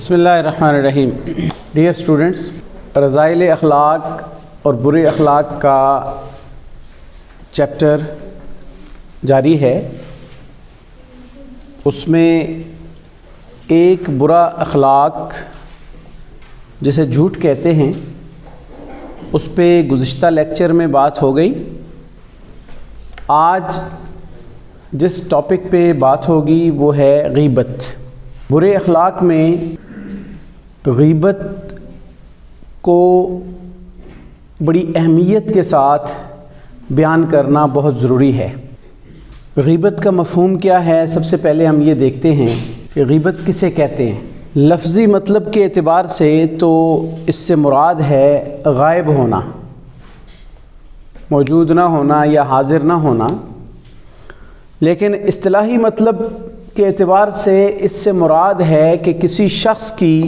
بسم اللہ الرحمن الرحیم۔ ڈیئر اسٹوڈنٹس، رذائل اخلاق اور برے اخلاق کا چیپٹر جاری ہے۔ اس میں ایک برا اخلاق جسے جھوٹ کہتے ہیں، اس پہ گزشتہ لیکچر میں بات ہو گئی۔ آج جس ٹاپک پہ بات ہوگی وہ ہے غیبت۔ برے اخلاق میں غیبت کو بڑی اہمیت کے ساتھ بیان کرنا بہت ضروری ہے۔ غیبت کا مفہوم کیا ہے؟ سب سے پہلے ہم یہ دیکھتے ہیں کہ غیبت کسے کہتے ہیں۔ لفظی مطلب کے اعتبار سے تو اس سے مراد ہے غائب ہونا، موجود نہ ہونا یا حاضر نہ ہونا، لیکن اصطلاحی مطلب کے اعتبار سے اس سے مراد ہے کہ کسی شخص کی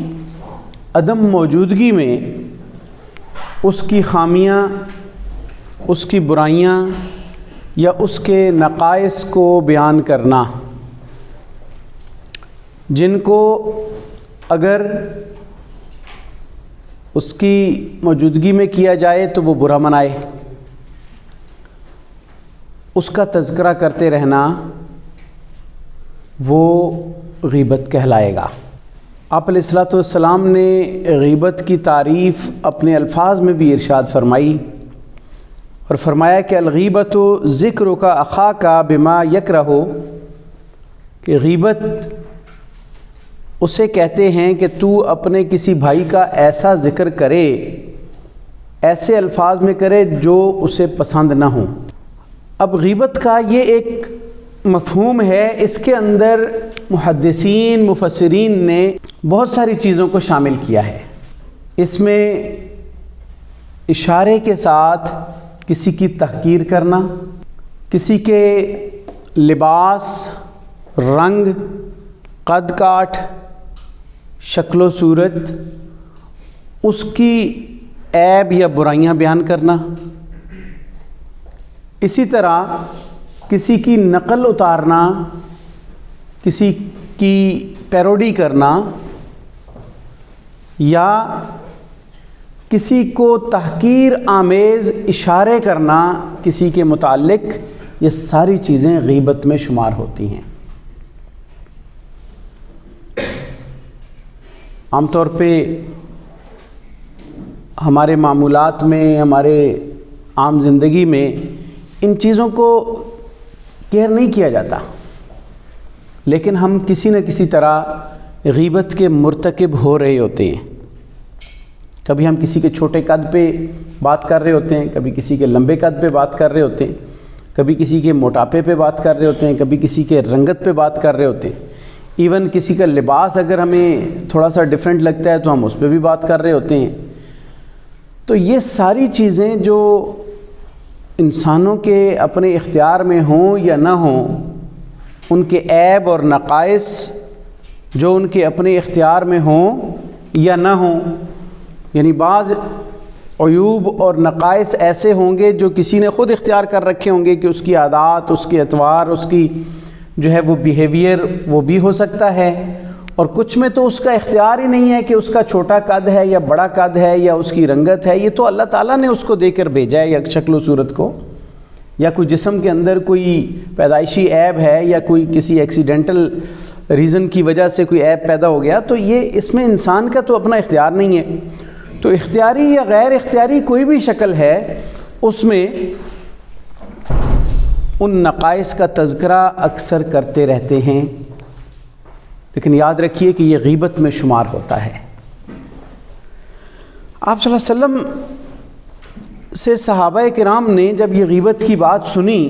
عدم موجودگی میں اس کی خامیاں، اس کی برائیاں یا اس کے نقائص کو بیان کرنا، جن کو اگر اس کی موجودگی میں کیا جائے تو وہ برا منائے، اس کا تذکرہ کرتے رہنا وہ غیبت کہلائے گا۔ آپ علیہ الصلوۃ والسلام نے غیبت کی تعریف اپنے الفاظ میں بھی ارشاد فرمائی اور فرمایا کہ الغیبت ذکرک اخاک بما یکرہ، کہ غیبت اسے کہتے ہیں کہ تو اپنے کسی بھائی کا ایسا ذکر کرے، ایسے الفاظ میں کرے جو اسے پسند نہ ہوں۔ اب غیبت کا یہ ایک مفہوم ہے، اس کے اندر محدثین مفسرین نے بہت ساری چیزوں کو شامل کیا ہے۔ اس میں اشارے کے ساتھ کسی کی تحقیر کرنا، کسی کے لباس، رنگ، قد کاٹ، شکل و صورت، اس کی عیب یا برائیاں بیان کرنا، اسی طرح کسی کی نقل اتارنا، کسی کی پیروڈی کرنا، یا کسی کو تحقیر آمیز اشارے کرنا کسی کے متعلق، یہ ساری چیزیں غیبت میں شمار ہوتی ہیں۔ عام طور پہ ہمارے معمولات میں، ہمارے عام زندگی میں ان چیزوں کو کیئر نہیں کیا جاتا، لیکن ہم کسی نہ کسی طرح غیبت کے مرتکب ہو رہے ہوتے ہیں۔ کبھی ہم کسی کے چھوٹے قد پہ بات کر رہے ہوتے ہیں، کبھی کسی کے لمبے قد پہ بات کر رہے ہوتے ہیں، کبھی کسی کے موٹاپے پہ بات کر رہے ہوتے ہیں، کبھی کسی کے رنگت پہ بات کر رہے ہوتے ہیں، ایون کسی کا لباس اگر ہمیں تھوڑا سا ڈیفرنٹ لگتا ہے تو ہم اس پہ بھی بات کر رہے ہوتے ہیں۔ تو یہ ساری چیزیں جو انسانوں کے اپنے اختیار میں ہوں یا نہ ہوں، ان کے عیب اور نقائص جو ان کے اپنے اختیار میں ہوں یا نہ ہوں، یعنی بعض عیوب اور نقائص ایسے ہوں گے جو کسی نے خود اختیار کر رکھے ہوں گے کہ اس کی عادات، اس کے اطوار، اس کی جو ہے وہ بیہیویئر وہ بھی ہو سکتا ہے، اور کچھ میں تو اس کا اختیار ہی نہیں ہے کہ اس کا چھوٹا قد ہے یا بڑا قد ہے یا اس کی رنگت ہے، یہ تو اللہ تعالیٰ نے اس کو دے کر بھیجا ہے، یا شکل و صورت کو، یا کوئی جسم کے اندر کوئی پیدائشی عیب ہے یا کوئی کسی ایکسیڈنٹل ریزن کی وجہ سے کوئی عیب پیدا ہو گیا، تو یہ اس میں انسان کا تو اپنا اختیار نہیں ہے۔ تو اختیاری یا غیر اختیاری کوئی بھی شکل ہے، اس میں ان نقائص کا تذکرہ اکثر کرتے رہتے ہیں، لیکن یاد رکھیے کہ یہ غیبت میں شمار ہوتا ہے۔ آپ صلی اللہ علیہ وسلم سے صحابہ کرام نے جب یہ غیبت کی بات سنی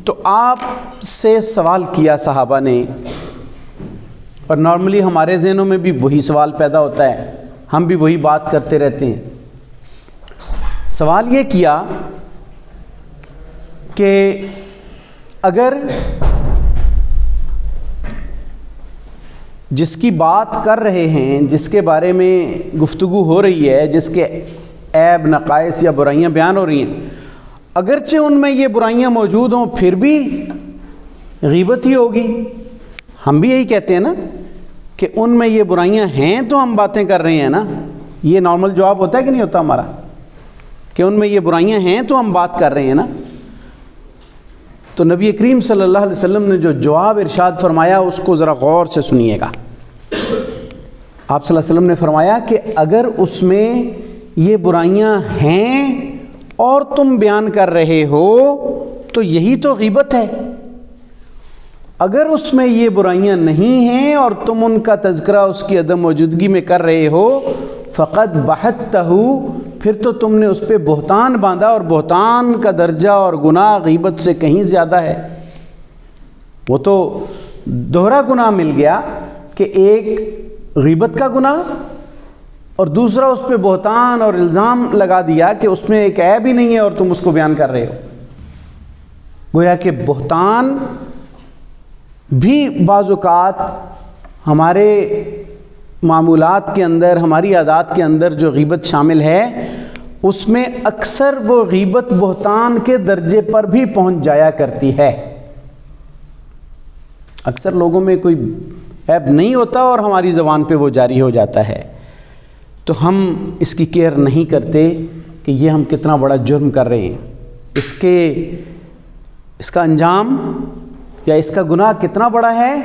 تو آپ سے سوال کیا صحابہ نے، اور نارملی ہمارے ذہنوں میں بھی وہی سوال پیدا ہوتا ہے، ہم بھی وہی بات کرتے رہتے ہیں۔ سوال یہ کیا کہ اگر جس کی بات کر رہے ہیں، جس کے بارے میں گفتگو ہو رہی ہے، جس کے عیب، نقائص یا برائیاں بیان ہو رہی ہیں، اگرچہ ان میں یہ برائیاں موجود ہوں پھر بھی غیبت ہی ہوگی۔ ہم بھی یہی کہتے ہیں نا کہ ان میں یہ برائیاں ہیں تو ہم باتیں کر رہے ہیں نا. یہ نارمل جواب ہوتا ہے کہ نہیں ہوتا ہمارا, کہ ان میں یہ برائیاں ہیں تو ہم بات کر رہے ہیں نا. تو نبی کریم صلی اللہ علیہ وسلم نے جو جواب ارشاد فرمایا اس کو ذرا غور سے سنیے گا. آپ صلی اللہ علیہ وسلم نے فرمایا کہ اگر اس میں یہ برائیاں ہیں اور تم بیان کر رہے ہو تو یہی تو غیبت ہے. اگر اس میں یہ برائیاں نہیں ہیں اور تم ان کا تذکرہ اس کی عدم موجودگی میں کر رہے ہو فقط بہتہ, پھر تو تم نے اس پہ بہتان باندھا, اور بہتان کا درجہ اور گناہ غیبت سے کہیں زیادہ ہے. وہ تو دوہرا گناہ مل گیا کہ ایک غیبت کا گناہ اور دوسرا اس پہ بہتان اور الزام لگا دیا کہ اس میں ایک عیب ہی نہیں ہے اور تم اس کو بیان کر رہے ہو. گویا کہ بہتان بھی بعض اوقات ہمارے معمولات کے اندر, ہماری عادات کے اندر جو غیبت شامل ہے اس میں اکثر وہ غیبت بہتان کے درجے پر بھی پہنچ جایا کرتی ہے. اکثر لوگوں میں کوئی عیب نہیں ہوتا اور ہماری زبان پہ وہ جاری ہو جاتا ہے, تو ہم اس کی کیئر نہیں کرتے کہ یہ ہم کتنا بڑا جرم کر رہے ہیں. اس کا انجام یا اس کا گناہ کتنا بڑا ہے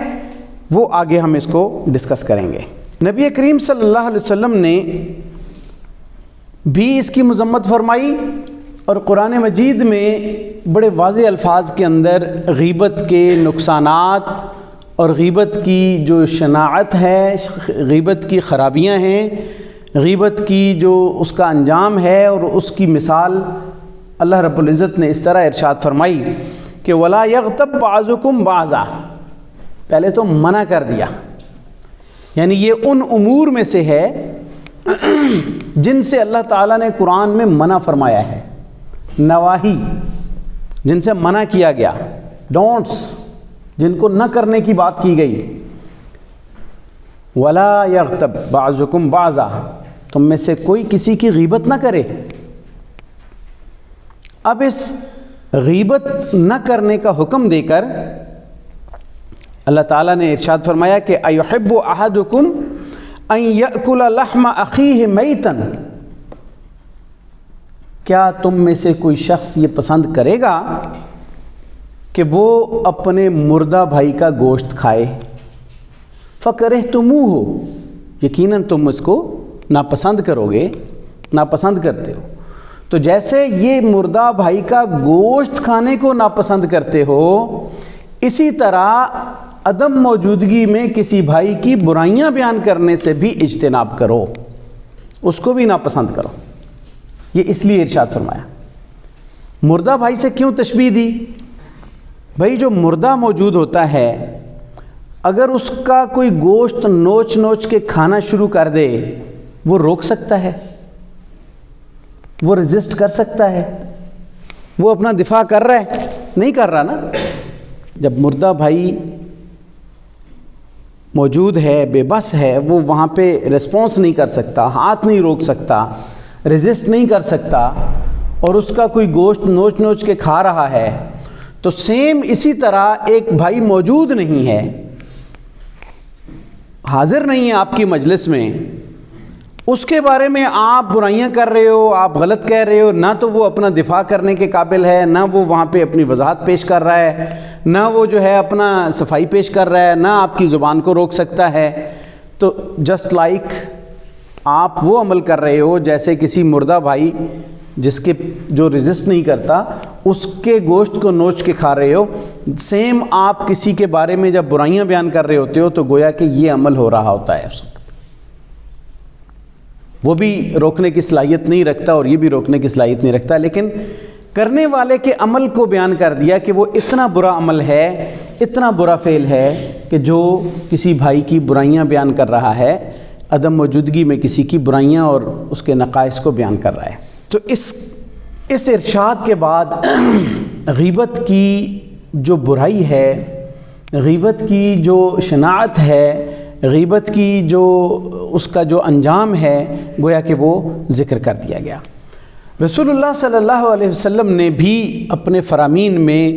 وہ آگے ہم اس کو ڈسکس کریں گے. نبی کریم صلی اللہ علیہ وسلم نے بھی اس کی مذمت فرمائی, اور قرآن مجید میں بڑے واضح الفاظ کے اندر غیبت کے نقصانات اور غیبت کی جو شناعت ہے, غیبت کی خرابیاں ہیں, غیبت کی جو اس کا انجام ہے اور اس کی مثال اللہ رب العزت نے اس طرح ارشاد فرمائی کہ وَلَا يَغْتَبْ بَعْضُكُمْ بَعْضًا. پہلے تو منع کر دیا, یعنی یہ ان امور میں سے ہے جن سے اللہ تعالیٰ نے قرآن میں منع فرمایا ہے, نواہی جن سے منع کیا گیا, ڈونٹس جن کو نہ کرنے کی بات کی گئی. وَلَا يَغْتَبْ بَعْضُكُمْ بَعْضًا, تم میں سے کوئی کسی کی غیبت نہ کرے. اب اس غیبت نہ کرنے کا حکم دے کر اللہ تعالیٰ نے ارشاد فرمایا کہ أَيُحِبُّ أَحَدُكُمْ أَن يَأْكُلَ لَحْمَ أَخِيهِ مَيْتًا. کیا تم میں سے کوئی شخص یہ پسند کرے گا کہ وہ اپنے مردہ بھائی کا گوشت کھائے؟ فَكَرِهْتُمُوهُ, یقیناً تم اس کو ناپسند کرو گے, ناپسند کرتے ہو. تو جیسے یہ مردہ بھائی کا گوشت کھانے کو ناپسند کرتے ہو, اسی طرح عدم موجودگی میں کسی بھائی کی برائیاں بیان کرنے سے بھی اجتناب کرو, اس کو بھی ناپسند کرو. یہ اس لیے ارشاد فرمایا. مردہ بھائی سے کیوں تشبیہ دی؟ بھائی جو مردہ موجود ہوتا ہے اگر اس کا کوئی گوشت نوچ نوچ کے کھانا شروع کر دے, وہ روک سکتا ہے؟ وہ ریزسٹ کر سکتا ہے؟ وہ اپنا دفاع کر رہا ہے؟ نہیں کر رہا نا. جب مردہ بھائی موجود ہے, بے بس ہے, وہ وہاں پہ ریسپانس نہیں کر سکتا, ہاتھ نہیں روک سکتا, ریزسٹ نہیں کر سکتا, اور اس کا کوئی گوشت نوچ نوچ کے کھا رہا ہے, تو سیم اسی طرح ایک بھائی موجود نہیں ہے, حاضر نہیں ہے آپ کی مجلس میں, اس کے بارے میں آپ برائیاں کر رہے ہو, آپ غلط کہہ رہے ہو, نہ تو وہ اپنا دفاع کرنے کے قابل ہے, نہ وہ وہاں پہ اپنی وضاحت پیش کر رہا ہے, نہ وہ جو ہے اپنا صفائی پیش کر رہا ہے, نہ آپ کی زبان کو روک سکتا ہے. تو جسٹ لائک آپ وہ عمل کر رہے ہو جیسے کسی مردہ بھائی جس کے جو ریزسٹ نہیں کرتا اس کے گوشت کو نوچ کے کھا رہے ہو. سیم آپ کسی کے بارے میں جب برائیاں بیان کر رہے ہوتے ہو تو گویا کہ یہ عمل ہو رہا ہوتا ہے اس وقت. وہ بھی روکنے کی صلاحیت نہیں رکھتا اور یہ بھی روکنے کی صلاحیت نہیں رکھتا, لیکن کرنے والے کے عمل کو بیان کر دیا کہ وہ اتنا برا عمل ہے, اتنا برا فعل ہے کہ جو کسی بھائی کی برائیاں بیان کر رہا ہے, عدم موجودگی میں کسی کی برائیاں اور اس کے نقائص کو بیان کر رہا ہے. تو اس ارشاد کے بعد غیبت کی جو برائی ہے, غیبت کی جو شناعت ہے, غیبت کی جو اس کا جو انجام ہے, گویا کہ وہ ذکر کر دیا گیا. رسول اللہ صلی اللہ علیہ وسلم نے بھی اپنے فرامین میں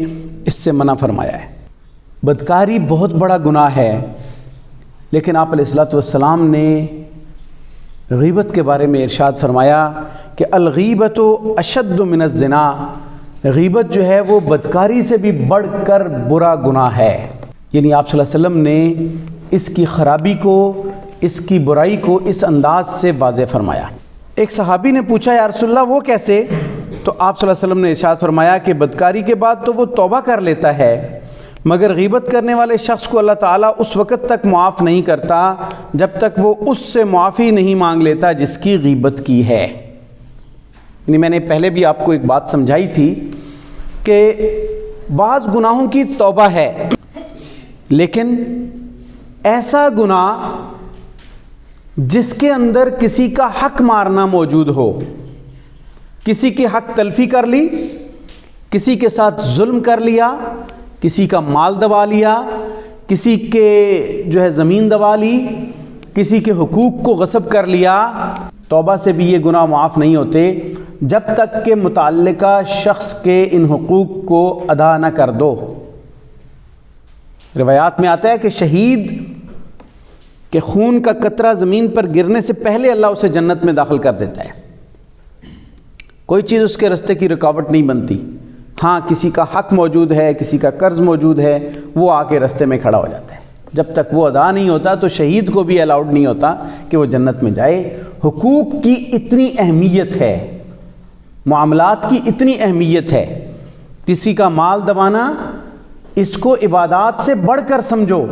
اس سے منع فرمایا ہے. بدکاری بہت بڑا گناہ ہے, لیکن آپ علیہ الصلوۃ والسلام نے غیبت کے بارے میں ارشاد فرمایا کہ الغیبت اشد من الزنا، غیبت جو ہے وہ بدکاری سے بھی بڑھ کر برا گناہ ہے۔ یعنی آپ صلی اللہ علیہ وسلم نے اس کی خرابی کو، اس کی برائی کو اس انداز سے واضح فرمایا۔ ایک صحابی نے پوچھا یا رسول اللہ وہ کیسے؟ تو آپ صلی اللہ علیہ وسلم نے ارشاد فرمایا کہ بدکاری کے بعد تو وہ توبہ کر لیتا ہے، مگر غیبت کرنے والے شخص کو اللہ تعالیٰ اس وقت تک معاف نہیں کرتا جب تک وہ اس سے معافی نہیں مانگ لیتا جس کی غیبت کی ہے۔ یعنی میں نے پہلے بھی آپ کو ایک بات سمجھائی تھی کہ بعض گناہوں کی توبہ ہے، لیکن ایسا گناہ جس کے اندر کسی کا حق مارنا موجود ہو، کسی کی حق تلفی کر لی، کسی کے ساتھ ظلم کر لیا، کسی کا مال دبا لیا، کسی کے جو ہے زمین دبا لی، کسی کے حقوق کو غصب کر لیا، توبہ سے بھی یہ گناہ معاف نہیں ہوتے جب تک کہ متعلقہ شخص کے ان حقوق کو ادا نہ کر دو۔ روایات میں آتا ہے کہ شہید کے خون کا قطرہ زمین پر گرنے سے پہلے اللہ اسے جنت میں داخل کر دیتا ہے، کوئی چیز اس کے راستے کی رکاوٹ نہیں بنتی۔ ہاں کسی کا حق موجود ہے، کسی کا قرض موجود ہے، وہ آ کے راستے میں کھڑا ہو جاتا ہے، جب تک وہ ادا نہیں ہوتا تو شہید کو بھی الاؤڈ نہیں ہوتا کہ وہ جنت میں جائے۔ حقوق کی اتنی اہمیت ہے، معاملات کی اتنی اہمیت ہے، کسی کا مال دبانا اس کو عبادات سے بڑھ کر سمجھو،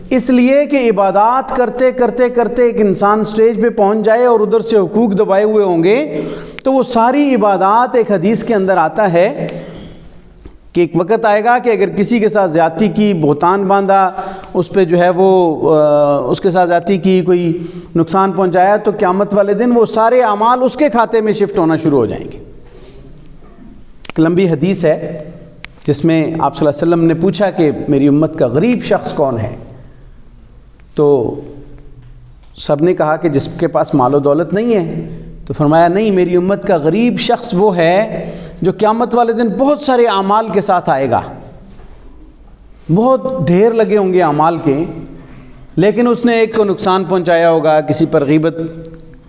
اس لیے کہ عبادات کرتے کرتے کرتے ایک انسان سٹیج پہ پہنچ جائے اور ادھر سے حقوق دبائے ہوئے ہوں گے تو وہ ساری عبادات، ایک حدیث کے اندر آتا ہے کہ ایک وقت آئے گا کہ اگر کسی کے ساتھ زیادتی کی، بہتان باندھا، اس پہ جو ہے وہ اس کے ساتھ زیادتی کی، کوئی نقصان پہنچایا، تو قیامت والے دن وہ سارے اعمال اس کے کھاتے میں شفٹ ہونا شروع ہو جائیں گے۔ ایک لمبی حدیث ہے جس میں آپ صلی اللہ علیہ وسلم نے پوچھا کہ میری امت کا غریب شخص کون ہے؟ تو سب نے کہا کہ جس کے پاس مال و دولت نہیں ہے، تو فرمایا نہیں، میری امت کا غریب شخص وہ ہے جو قیامت والے دن بہت سارے اعمال کے ساتھ آئے گا، بہت ڈھیر لگے ہوں گے اعمال کے، لیکن اس نے ایک کو نقصان پہنچایا ہوگا، کسی پر غیبت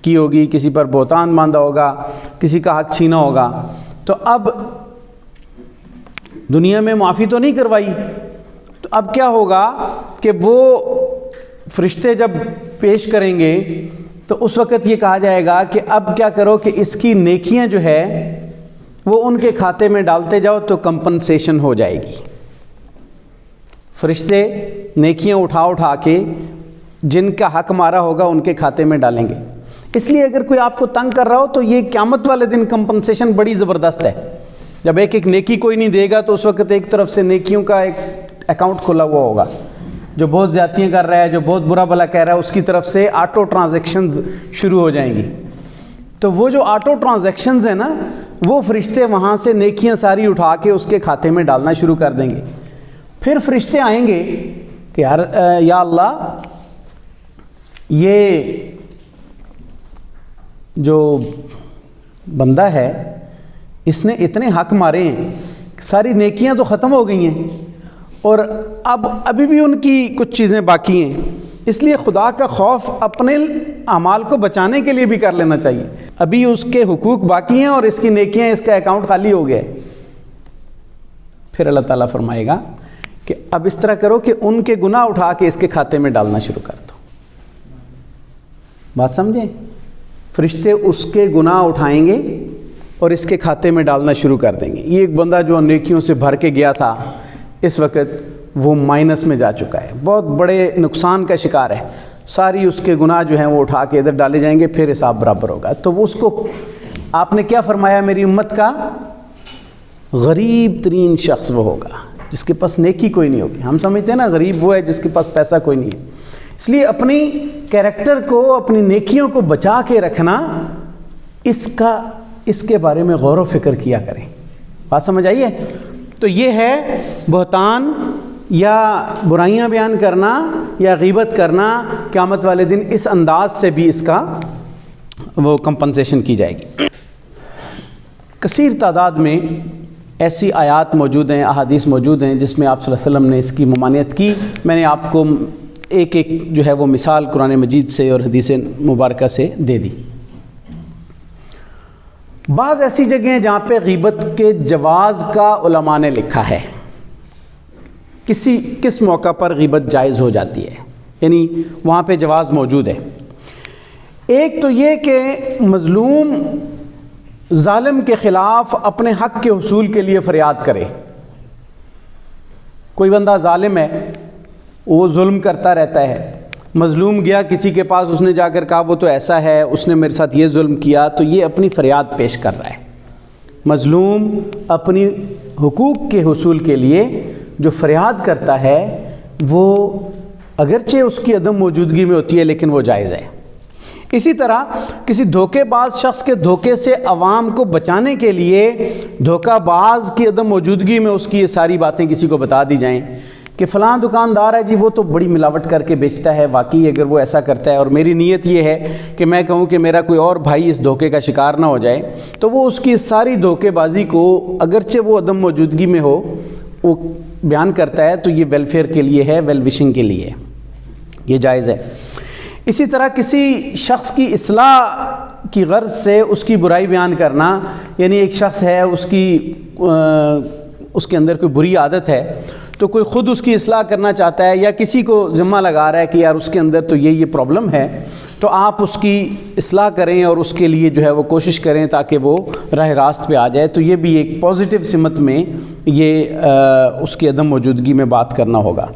کی ہوگی، کسی پر بہتان باندھا ہوگا، کسی کا حق چھینا ہوگا، تو اب دنیا میں معافی تو نہیں کروائی، تو اب کیا ہوگا کہ وہ فرشتے جب پیش کریں گے تو اس وقت یہ کہا جائے گا کہ اب کیا کرو کہ اس کی نیکیاں جو ہے وہ ان کے کھاتے میں ڈالتے جاؤ تو کمپنسیشن ہو جائے گی۔ فرشتے نیکیاں اٹھا اٹھا کے جن کا حق مارا ہوگا ان کے کھاتے میں ڈالیں گے۔ اس لیے اگر کوئی آپ کو تنگ کر رہا ہو تو یہ قیامت والے دن کمپنسیشن بڑی زبردست ہے۔ جب ایک ایک نیکی کوئی نہیں دے گا تو اس وقت ایک طرف سے نیکیوں کا ایک اکاؤنٹ کھلا ہوا ہوگا، جو بہت زیادتیاں کر رہا ہے، جو بہت برا بھلا کہہ رہا ہے، اس کی طرف سے آٹو ٹرانزیکشنز شروع ہو جائیں گی۔ تو وہ جو آٹو ٹرانزیکشنز ہیں نا، وہ فرشتے وہاں سے نیکیاں ساری اٹھا کے اس کے کھاتے میں ڈالنا شروع کر دیں گے۔ پھر فرشتے آئیں گے کہ یا اللہ، یہ جو بندہ ہے اس نے اتنے حق مارے ہیں، ساری نیکیاں تو ختم ہو گئی ہیں اور ابھی بھی ان کی کچھ چیزیں باقی ہیں، اس لیے خدا کا خوف اپنے اعمال کو بچانے کے لیے بھی کر لینا چاہیے۔ ابھی اس کے حقوق باقی ہیں اور اس کی نیکیاں، اس کا اکاؤنٹ خالی ہو گیا ہے۔ پھر اللہ تعالیٰ فرمائے گا کہ اب اس طرح کرو کہ ان کے گناہ اٹھا کے اس کے کھاتے میں ڈالنا شروع کر دو۔ بات سمجھیں؟ فرشتے اس کے گناہ اٹھائیں گے اور اس کے کھاتے میں ڈالنا شروع کر دیں گے۔ یہ ایک بندہ جو نیکیوں سے بھر کے گیا تھا، اس وقت وہ مائنس میں جا چکا ہے، بہت بڑے نقصان کا شکار ہے، ساری اس کے گناہ جو ہیں وہ اٹھا کے ادھر ڈالے جائیں گے، پھر حساب برابر ہوگا۔ تو وہ اس کو آپ نے کیا فرمایا؟ میری امت کا غریب ترین شخص وہ ہوگا جس کے پاس نیکی کوئی نہیں ہوگی۔ ہم سمجھتے ہیں نا غریب وہ ہے جس کے پاس پیسہ کوئی نہیں ہے، اس لیے اپنی کیریکٹر کو، اپنی نیکیوں کو بچا کے رکھنا، اس کے بارے میں غور و فکر کیا کریں۔ بات سمجھ آئیے؟ تو یہ ہے بہتان یا برائیاں بیان کرنا یا غیبت کرنا، قیامت والے دن اس انداز سے بھی اس کا وہ کمپنسیشن کی جائے گی۔ کثیر تعداد میں ایسی آیات موجود ہیں، احادیث موجود ہیں جس میں آپ صلی اللہ علیہ وسلم نے اس کی ممانعت کی۔ میں نے آپ کو ایک ایک جو ہے وہ مثال قرآن مجید سے اور حدیث مبارکہ سے دے دی۔ بعض ایسی جگہیں ہیں جہاں پہ غیبت کے جواز کا علماء نے لکھا ہے، کس موقع پر غیبت جائز ہو جاتی ہے، یعنی وہاں پہ جواز موجود ہے۔ ایک تو یہ کہ مظلوم ظالم کے خلاف اپنے حق کے حصول کے لیے فریاد کرے۔ کوئی بندہ ظالم ہے، وہ ظلم کرتا رہتا ہے، مظلوم گیا کسی کے پاس، اس نے جا کر کہا وہ تو ایسا ہے، اس نے میرے ساتھ یہ ظلم کیا، تو یہ اپنی فریاد پیش کر رہا ہے۔ مظلوم اپنی حقوق کے حصول کے لیے جو فریاد کرتا ہے وہ اگرچہ اس کی عدم موجودگی میں ہوتی ہے لیکن وہ جائز ہے۔ اسی طرح کسی دھوکے باز شخص کے دھوکے سے عوام کو بچانے کے لیے دھوکہ باز کی عدم موجودگی میں اس کی یہ ساری باتیں کسی کو بتا دی جائیں کہ فلاں دکاندار ہے جی، وہ تو بڑی ملاوٹ کر کے بیچتا ہے، واقعی اگر وہ ایسا کرتا ہے اور میری نیت یہ ہے کہ میں کہوں کہ میرا کوئی اور بھائی اس دھوکے کا شکار نہ ہو جائے، تو وہ اس کی ساری دھوکے بازی کو اگرچہ وہ عدم موجودگی میں ہو وہ بیان کرتا ہے، تو یہ ویلفیئر کے لیے ہے، ویل وشنگ کے لیے یہ جائز ہے۔ اسی طرح کسی شخص کی اصلاح کی غرض سے اس کی برائی بیان کرنا، یعنی ایک شخص ہے اس کے اندر کوئی بری عادت ہے تو کوئی خود اس کی اصلاح کرنا چاہتا ہے یا کسی کو ذمہ لگا رہا ہے کہ یار اس کے اندر تو یہ پرابلم ہے، تو آپ اس کی اصلاح کریں اور اس کے لیے جو ہے وہ کوشش کریں تاکہ وہ راہ راست پہ آ جائے، تو یہ بھی ایک پازیٹیو سمت میں یہ اس کی عدم موجودگی میں بات کرنا ہوگا۔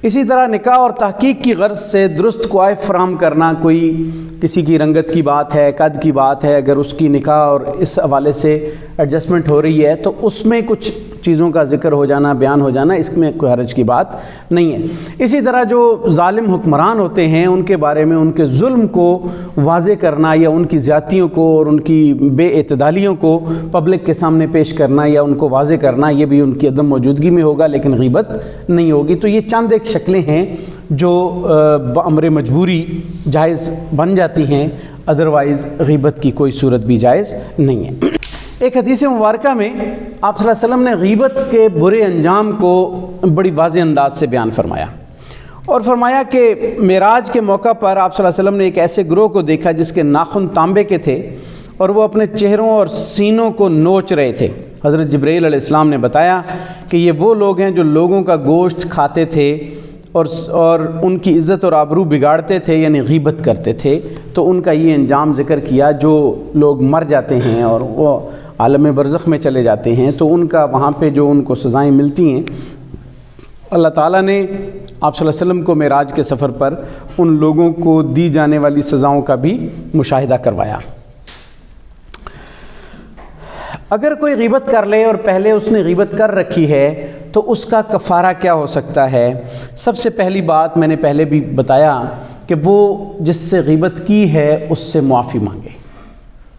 اسی طرح نکاح اور تحقیق کی غرض سے درست کوائف فراہم کرنا، کوئی کسی کی رنگت کی بات ہے، قد کی بات ہے، اگر اس کی نکاح اور اس حوالے سے ایڈجسٹمنٹ ہو رہی ہے تو اس میں کچھ چیزوں کا ذکر ہو جانا، بیان ہو جانا، اس میں کوئی حرج کی بات نہیں ہے۔ اسی طرح جو ظالم حکمران ہوتے ہیں ان کے بارے میں ان کے ظلم کو واضح کرنا یا ان کی زیادتیوں کو اور ان کی بے اعتدالیوں کو پبلک کے سامنے پیش کرنا یا ان کو واضح کرنا، یہ بھی ان کی عدم موجودگی میں ہوگا لیکن غیبت نہیں ہوگی۔ تو یہ چند ایک شکلیں ہیں جو بامر مجبوری جائز بن جاتی ہیں، ادروائز غیبت کی کوئی صورت بھی جائز نہیں ہے۔ ایک حدیث مبارکہ میں آپ صلی اللہ علیہ وسلم نے غیبت کے برے انجام کو بڑی واضح انداز سے بیان فرمایا اور فرمایا کہ معراج کے موقع پر آپ صلی اللہ علیہ وسلم نے ایک ایسے گروہ کو دیکھا جس کے ناخن تانبے کے تھے اور وہ اپنے چہروں اور سینوں کو نوچ رہے تھے۔ حضرت جبرائیل علیہ السلام نے بتایا کہ یہ وہ لوگ ہیں جو لوگوں کا گوشت کھاتے تھے اور ان کی عزت اور آبرو بگاڑتے تھے، یعنی غیبت کرتے تھے۔ تو ان کا یہ انجام ذکر کیا، جو لوگ مر جاتے ہیں اور وہ عالم برزخ میں چلے جاتے ہیں تو ان کا وہاں پہ جو ان کو سزائیں ملتی ہیں، اللہ تعالیٰ نے آپ صلی اللہ علیہ وسلم کو معراج کے سفر پر ان لوگوں کو دی جانے والی سزاؤں کا بھی مشاہدہ کروایا۔ اگر کوئی غیبت کر لے اور پہلے اس نے غیبت کر رکھی ہے تو اس کا کفارہ کیا ہو سکتا ہے؟ سب سے پہلی بات میں نے پہلے بھی بتایا کہ وہ جس سے غیبت کی ہے اس سے معافی مانگے،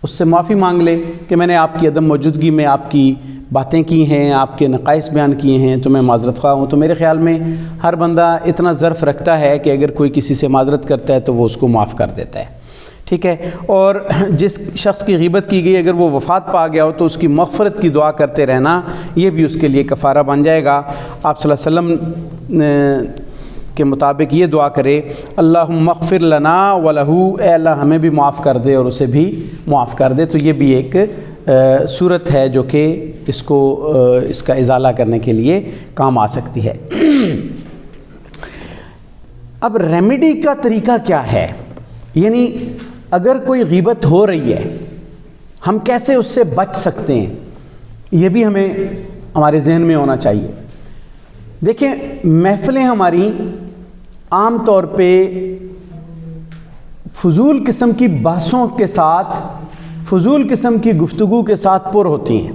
اس سے معافی مانگ لے کہ میں نے آپ کی عدم موجودگی میں آپ کی باتیں کی ہیں، آپ کے نقائص بیان کیے ہیں، تو میں معذرت خواہ ہوں۔ تو میرے خیال میں ہر بندہ اتنا ظرف رکھتا ہے کہ اگر کوئی کسی سے معذرت کرتا ہے تو وہ اس کو معاف کر دیتا ہے، ٹھیک ہے۔ اور جس شخص کی غیبت کی گئی اگر وہ وفات پا گیا ہو تو اس کی مغفرت کی دعا کرتے رہنا، یہ بھی اس کے لیے کفارہ بن جائے گا۔ آپ صلی اللہ علیہ وسلم کے مطابق یہ دعا کرے، اللہم اغفر لنا ولہو، اے اللہ ہمیں بھی معاف کر دے اور اسے بھی معاف کر دے۔ تو یہ بھی ایک صورت ہے جو کہ اس کا ازالہ کرنے کے لیے کام آ سکتی ہے۔ اب ریمیڈی کا طریقہ کیا ہے؟ یعنی اگر کوئی غیبت ہو رہی ہے ہم کیسے اس سے بچ سکتے ہیں، یہ بھی ہمارے ذہن میں ہونا چاہیے۔ دیکھیں، محفلیں ہماری عام طور پہ فضول قسم کی بحثوں کے ساتھ، فضول قسم کی گفتگو کے ساتھ پر ہوتی ہیں۔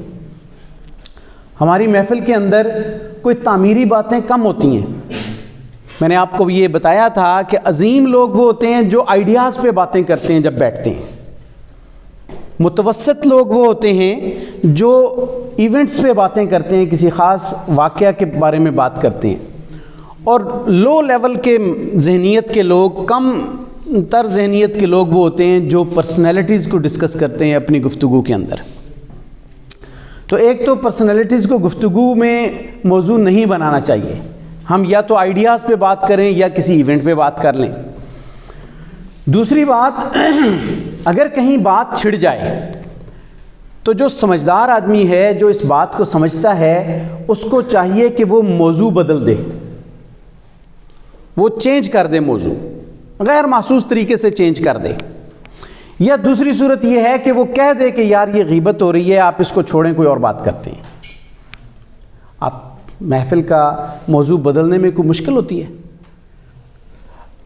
ہماری محفل کے اندر کوئی تعمیری باتیں کم ہوتی ہیں۔ میں نے آپ کو یہ بتایا تھا کہ عظیم لوگ وہ ہوتے ہیں جو آئیڈیاز پہ باتیں کرتے ہیں جب بیٹھتے ہیں، متوسط لوگ وہ ہوتے ہیں جو ایونٹس پہ باتیں کرتے ہیں، کسی خاص واقعہ کے بارے میں بات کرتے ہیں، اور لو لیول کے ذہنیت کے لوگ، کم تر ذہنیت کے لوگ وہ ہوتے ہیں جو پرسنالٹیز کو ڈسکس کرتے ہیں اپنی گفتگو کے اندر۔ تو ایک تو پرسنالٹیز کو گفتگو میں موضوع نہیں بنانا چاہیے، ہم یا تو آئیڈیاز پہ بات کریں یا کسی ایونٹ پہ بات کر لیں۔ دوسری بات، اگر کہیں بات چھڑ جائے تو جو سمجھدار آدمی ہے، جو اس بات کو سمجھتا ہے، اس کو چاہیے کہ وہ موضوع بدل دے، وہ چینج کر دے، موضوع غیر محسوس طریقے سے چینج کر دے۔ یا دوسری صورت یہ ہے کہ وہ کہہ دے کہ یار یہ غیبت ہو رہی ہے، آپ اس کو چھوڑیں، کوئی اور بات کرتے ہیں۔ آپ محفل کا موضوع بدلنے میں کوئی مشکل ہوتی ہے؟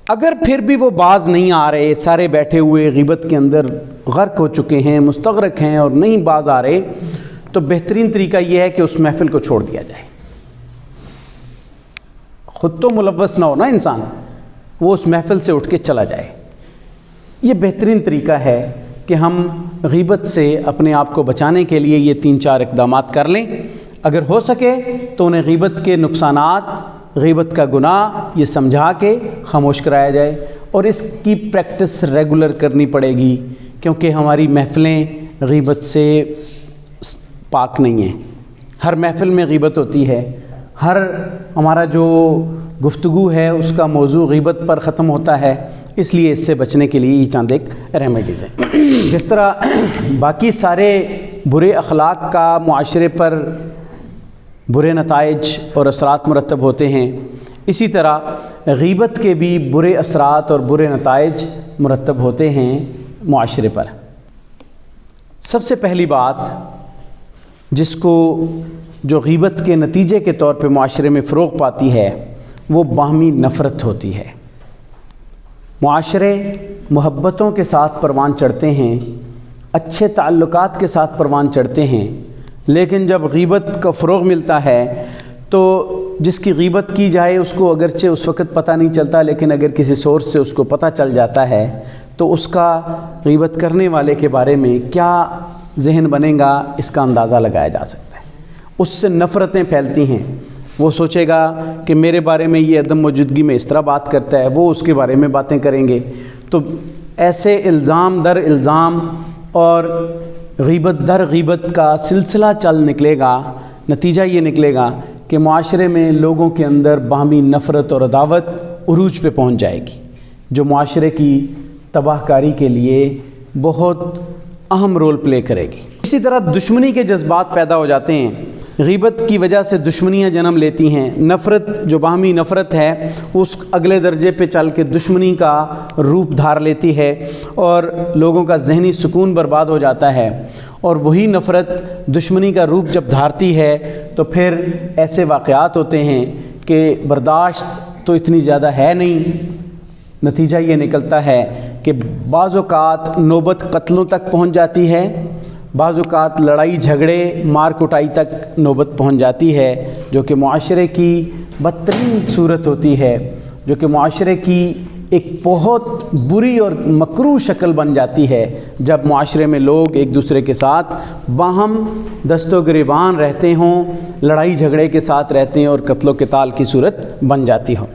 اگر پھر بھی وہ باز نہیں آ رہے، سارے بیٹھے ہوئے غیبت کے اندر غرق ہو چکے ہیں، مستغرق ہیں اور نہیں باز آ رہے، تو بہترین طریقہ یہ ہے کہ اس محفل کو چھوڑ دیا جائے۔ خود تو ملوث نہ ہو نا انسان، وہ اس محفل سے اٹھ کے چلا جائے۔ یہ بہترین طریقہ ہے کہ ہم غیبت سے اپنے آپ کو بچانے کے لیے یہ 3-4 اقدامات کر لیں۔ اگر ہو سکے تو انہیں غیبت کے نقصانات، غیبت کا گناہ یہ سمجھا کے خاموش کرایا جائے، اور اس کی پریکٹس ریگولر کرنی پڑے گی، کیونکہ ہماری محفلیں غیبت سے پاک نہیں ہیں۔ ہر محفل میں غیبت ہوتی ہے، ہر ہمارا جو گفتگو ہے اس کا موضوع غیبت پر ختم ہوتا ہے، اس لیے اس سے بچنے کے لیے یہ چند ایک ریمیڈیز ہیں۔ جس طرح باقی سارے برے اخلاق کا معاشرے پر برے نتائج اور اثرات مرتب ہوتے ہیں، اسی طرح غیبت کے بھی برے اثرات اور برے نتائج مرتب ہوتے ہیں معاشرے پر۔ سب سے پہلی بات جس کو جو غیبت کے نتیجے کے طور پہ معاشرے میں فروغ پاتی ہے، وہ باہمی نفرت ہوتی ہے۔ معاشرے محبتوں کے ساتھ پروان چڑھتے ہیں، اچھے تعلقات کے ساتھ پروان چڑھتے ہیں، لیکن جب غیبت کا فروغ ملتا ہے تو جس کی غیبت کی جائے اس کو اگرچہ اس وقت پتہ نہیں چلتا، لیکن اگر کسی سورس سے اس کو پتہ چل جاتا ہے تو اس کا غیبت کرنے والے کے بارے میں کیا ذہن بنے گا، اس کا اندازہ لگایا جا سکتا ہے۔ اس سے نفرتیں پھیلتی ہیں، وہ سوچے گا کہ میرے بارے میں یہ عدم موجودگی میں اس طرح بات کرتا ہے، وہ اس کے بارے میں باتیں کریں گے، تو ایسے الزام در الزام اور غیبت در غیبت کا سلسلہ چل نکلے گا۔ نتیجہ یہ نکلے گا کہ معاشرے میں لوگوں کے اندر باہمی نفرت اور عداوت عروج پہ پہنچ جائے گی، جو معاشرے کی تباہ کاری کے لیے بہت اہم رول پلے کرے گی۔ اسی طرح دشمنی کے جذبات پیدا ہو جاتے ہیں، غیبت کی وجہ سے دشمنیاں جنم لیتی ہیں۔ نفرت، جو باہمی نفرت ہے، اس اگلے درجے پہ چل کے دشمنی کا روپ دھار لیتی ہے، اور لوگوں کا ذہنی سکون برباد ہو جاتا ہے۔ اور وہی نفرت دشمنی کا روپ جب دھارتی ہے تو پھر ایسے واقعات ہوتے ہیں کہ برداشت تو اتنی زیادہ ہے نہیں، نتیجہ یہ نکلتا ہے کہ بعض اوقات نوبت قتلوں تک پہنچ جاتی ہے، بعض اوقات لڑائی جھگڑے مار کٹائی تک نوبت پہنچ جاتی ہے، جو کہ معاشرے کی بدترین صورت ہوتی ہے، جو کہ معاشرے کی ایک بہت بری اور مکروہ شکل بن جاتی ہے، جب معاشرے میں لوگ ایک دوسرے کے ساتھ باہم دست و گریبان رہتے ہوں، لڑائی جھگڑے کے ساتھ رہتے ہیں اور قتل و قتال کی صورت بن جاتی ہو۔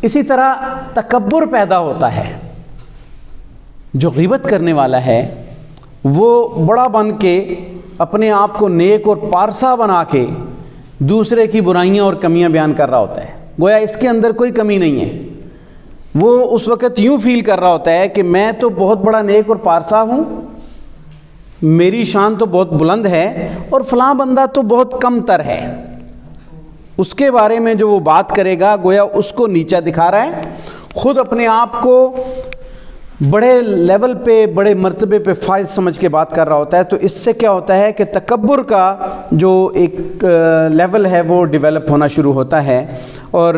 اسی طرح تکبر پیدا ہوتا ہے، جو غیبت کرنے والا ہے وہ بڑا بن کے اپنے آپ کو نیک اور پارسا بنا کے دوسرے کی برائیاں اور کمیاں بیان کر رہا ہوتا ہے، گویا اس کے اندر کوئی کمی نہیں ہے۔ وہ اس وقت یوں فیل کر رہا ہوتا ہے کہ میں تو بہت بڑا نیک اور پارسا ہوں، میری شان تو بہت بلند ہے، اور فلاں بندہ تو بہت کم تر ہے۔ اس کے بارے میں جو وہ بات کرے گا گویا اس کو نیچا دکھا رہا ہے، خود اپنے آپ کو بڑے لیول پہ، بڑے مرتبے پہ فائز سمجھ کے بات کر رہا ہوتا ہے۔ تو اس سے کیا ہوتا ہے کہ تکبر کا جو ایک لیول ہے وہ ڈیولپ ہونا شروع ہوتا ہے، اور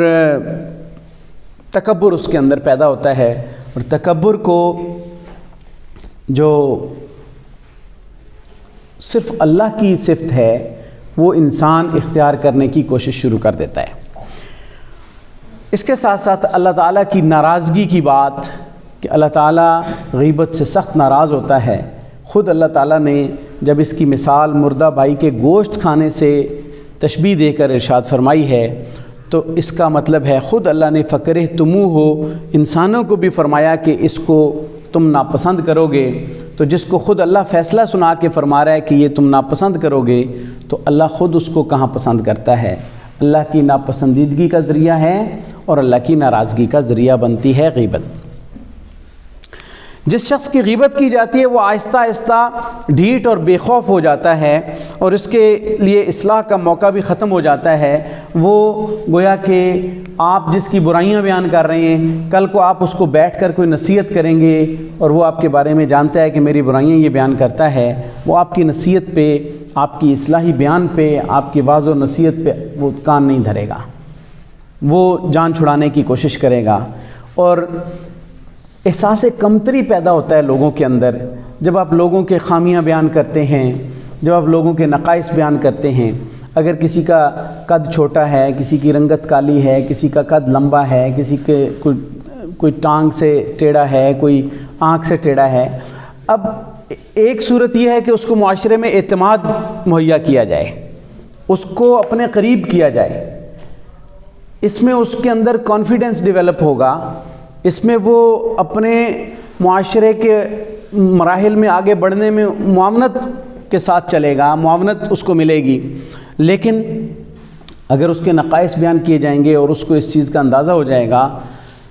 تکبر اس کے اندر پیدا ہوتا ہے، اور تکبر کو جو صرف اللہ کی صفت ہے وہ انسان اختیار کرنے کی کوشش شروع کر دیتا ہے۔ اس کے ساتھ ساتھ اللہ تعالیٰ کی ناراضگی کی بات، کہ اللہ تعالیٰ غیبت سے سخت ناراض ہوتا ہے۔ خود اللہ تعالیٰ نے جب اس کی مثال مردہ بھائی کے گوشت کھانے سے تشبیہ دے کر ارشاد فرمائی ہے، تو اس کا مطلب ہے خود اللہ نے فَكَرِهْتُمُوهُ انسانوں کو بھی فرمایا کہ اس کو تم ناپسند کرو گے۔ تو جس کو خود اللہ فیصلہ سنا کے فرما رہا ہے کہ یہ تم ناپسند کرو گے، تو اللہ خود اس کو کہاں پسند کرتا ہے؟ اللہ کی ناپسندیدگی کا ذریعہ ہے اور اللہ کی ناراضگی کا ذریعہ بنتی ہے غیبت۔ جس شخص کی غیبت کی جاتی ہے وہ آہستہ آہستہ ڈھیٹ اور بے خوف ہو جاتا ہے اور اس کے لیے اصلاح کا موقع بھی ختم ہو جاتا ہے۔ وہ گویا کہ آپ جس کی برائیاں بیان کر رہے ہیں، کل کو آپ اس کو بیٹھ کر کوئی نصیحت کریں گے اور وہ آپ کے بارے میں جانتا ہے کہ میری برائیاں یہ بیان کرتا ہے، وہ آپ کی نصیحت پہ، آپ کی اصلاحی بیان پہ، آپ کی واضح و نصیحت پہ وہ کان نہیں دھرے گا، وہ جان چھڑانے کی کوشش کرے گا۔ اور احساس کمتری پیدا ہوتا ہے لوگوں کے اندر جب آپ لوگوں کے خامیاں بیان کرتے ہیں، جب آپ لوگوں کے نقائص بیان کرتے ہیں۔ اگر کسی کا قد چھوٹا ہے، کسی کی رنگت کالی ہے، کسی کا قد لمبا ہے، کسی کے کوئی ٹانگ سے ٹیڑھا ہے، کوئی آنکھ سے ٹیڑھا ہے، اب ایک صورت یہ ہے کہ اس کو معاشرے میں اعتماد مہیا کیا جائے، اس کو اپنے قریب کیا جائے، اس میں اس کے اندر کانفیڈنس ڈیولپ ہوگا، اس میں وہ اپنے معاشرے کے مراحل میں آگے بڑھنے میں معاونت کے ساتھ چلے گا، معاونت اس کو ملے گی۔ لیکن اگر اس کے نقائص بیان کیے جائیں گے اور اس کو اس چیز کا اندازہ ہو جائے گا،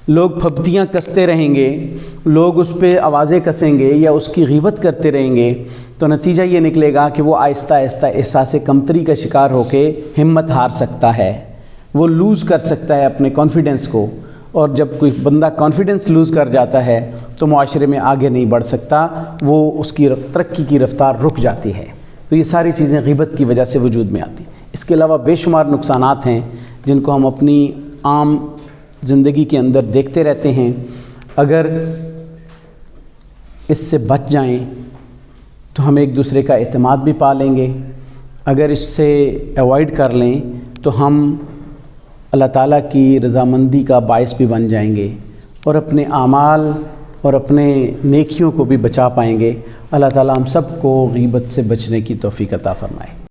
لوگ پھپتیاں کستے رہیں گے، لوگ اس پہ آوازیں کسیں گے یا اس کی غیبت کرتے رہیں گے، تو نتیجہ یہ نکلے گا کہ وہ آہستہ آہستہ احساس کمتری کا شکار ہو کے ہمت ہار سکتا ہے، وہ لوز کر سکتا ہے اپنے کانفیڈنس کو، اور جب کوئی بندہ کانفیڈنس لوز کر جاتا ہے تو معاشرے میں آگے نہیں بڑھ سکتا، وہ اس کی ترقی کی رفتار رک جاتی ہے۔ تو یہ ساری چیزیں غیبت کی وجہ سے وجود میں آتی ہیں۔ اس کے علاوہ بے شمار نقصانات ہیں جن کو ہم اپنی عام زندگی کے اندر دیکھتے رہتے ہیں۔ اگر اس سے بچ جائیں تو ہم ایک دوسرے کا اعتماد بھی پا لیں گے، اگر اس سے ایوائڈ کر لیں تو ہم اللہ تعالیٰ کی رضامندی کا باعث بھی بن جائیں گے اور اپنے اعمال اور اپنے نیکیوں کو بھی بچا پائیں گے۔ اللہ تعالیٰ ہم سب کو غیبت سے بچنے کی توفیق عطا فرمائے۔